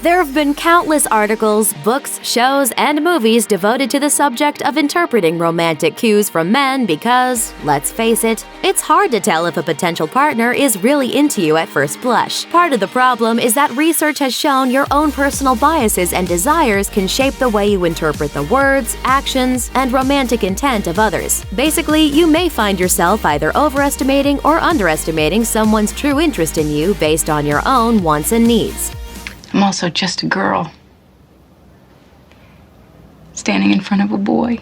There have been countless articles, books, shows, and movies devoted to the subject of interpreting romantic cues from men because, let's face it, it's hard to tell if a potential partner is really into you at first blush. Part of the problem is that research has shown your own personal biases and desires can shape the way you interpret the words, actions, and romantic intent of others. Basically, you may find yourself either overestimating or underestimating someone's true interest in you based on your own wants and needs. I'm also just a girl, standing in front of a boy,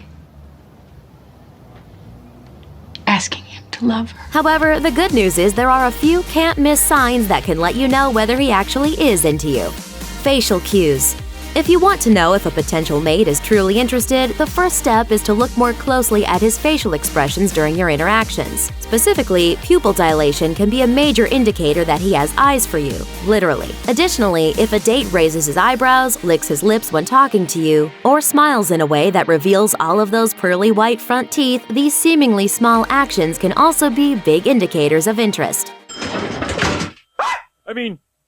asking him to love her. However, the good news is there are a few can't-miss signs that can let you know whether he actually is into you. Facial cues. If you want to know if a potential mate is truly interested, the first step is to look more closely at his facial expressions during your interactions. Specifically, pupil dilation can be a major indicator that he has eyes for you, literally. Additionally, if a date raises his eyebrows, licks his lips when talking to you, or smiles in a way that reveals all of those pearly white front teeth, these seemingly small actions can also be big indicators of interest.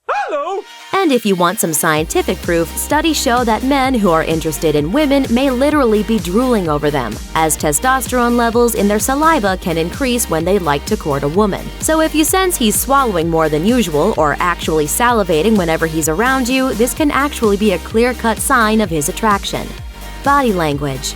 Hello! And if you want some scientific proof, studies show that men who are interested in women may literally be drooling over them, as testosterone levels in their saliva can increase when they like to court a woman. So if you sense he's swallowing more than usual or actually salivating whenever he's around you, this can actually be a clear-cut sign of his attraction. Body language.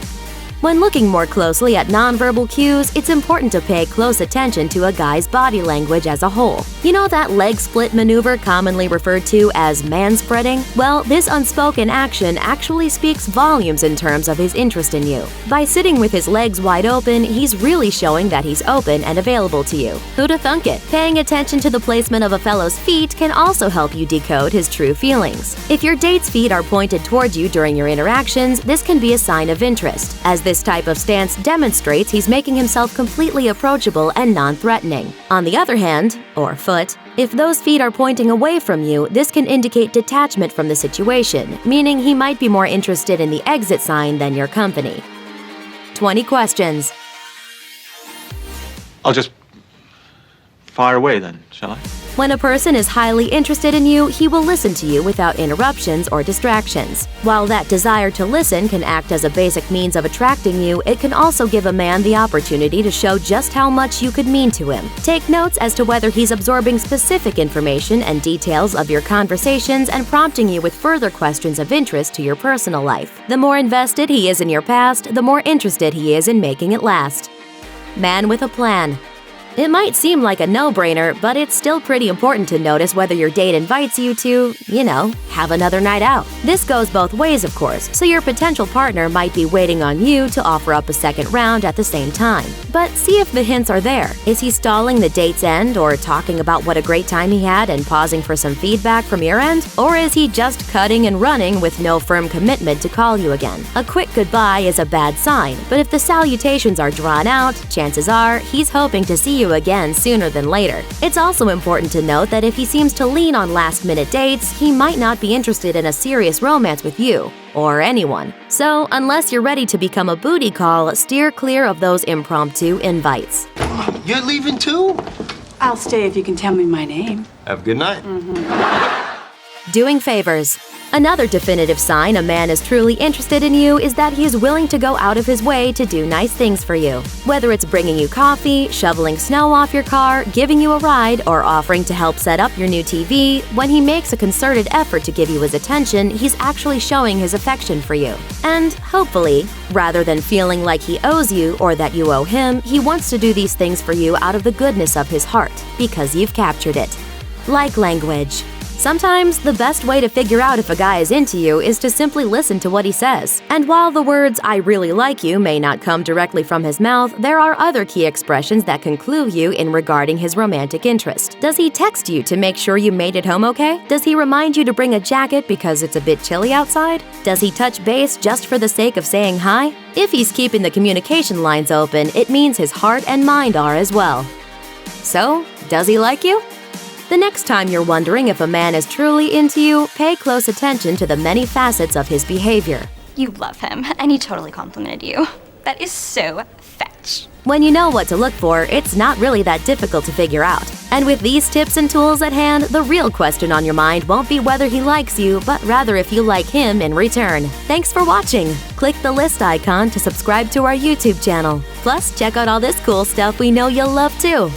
When looking more closely at nonverbal cues, it's important to pay close attention to a guy's body language as a whole. You know that leg split maneuver commonly referred to as manspreading? Well, this unspoken action actually speaks volumes in terms of his interest in you. By sitting with his legs wide open, he's really showing that he's open and available to you. Who'da thunk it? Paying attention to the placement of a fellow's feet can also help you decode his true feelings. If your date's feet are pointed toward you during your interactions, this can be a sign of interest, as this type of stance demonstrates he's making himself completely approachable and non-threatening. On the other hand, or foot, if those feet are pointing away from you, this can indicate detachment from the situation, meaning he might be more interested in the exit sign than your company. 20 questions. I'll just fire away then, shall I? When a person is highly interested in you, he will listen to you without interruptions or distractions. While that desire to listen can act as a basic means of attracting you, it can also give a man the opportunity to show just how much you could mean to him. Take notes as to whether he's absorbing specific information and details of your conversations and prompting you with further questions of interest to your personal life. The more invested he is in your past, the more interested he is in making it last. Man with a plan. It might seem like a no-brainer, but it's still pretty important to notice whether your date invites you to, have another night out. This goes both ways, of course, so your potential partner might be waiting on you to offer up a second round at the same time. But see if the hints are there. Is he stalling the date's end or talking about what a great time he had and pausing for some feedback from your end? Or is he just cutting and running with no firm commitment to call you again? A quick goodbye is a bad sign, but if the salutations are drawn out, chances are he's hoping to see you again sooner than later. It's also important to note that if he seems to lean on last-minute dates, he might not be interested in a serious romance with you or anyone. So, unless you're ready to become a booty call, steer clear of those impromptu invites. You're leaving too? I'll stay if you can tell me my name. Have a good night. Doing favors. Another definitive sign a man is truly interested in you is that he is willing to go out of his way to do nice things for you. Whether it's bringing you coffee, shoveling snow off your car, giving you a ride, or offering to help set up your new TV, when he makes a concerted effort to give you his attention, he's actually showing his affection for you. And hopefully, rather than feeling like he owes you or that you owe him, he wants to do these things for you out of the goodness of his heart, because you've captured it. Like language. Sometimes, the best way to figure out if a guy is into you is to simply listen to what he says. And while the words, "I really like you," may not come directly from his mouth, there are other key expressions that can clue you in regarding his romantic interest. Does he text you to make sure you made it home okay? Does he remind you to bring a jacket because it's a bit chilly outside? Does he touch base just for the sake of saying hi? If he's keeping the communication lines open, it means his heart and mind are as well. So, does he like you? The next time you're wondering if a man is truly into you, pay close attention to the many facets of his behavior. You love him, and he totally complimented you. That is so fetch. Thanks. When you know what to look for, it's not really that difficult to figure out. And with these tips and tools at hand, the real question on your mind won't be whether he likes you, but rather if you like him in return. Thanks for watching. Click the list icon to subscribe to our YouTube channel. Plus, check out all this cool stuff we know you'll love too.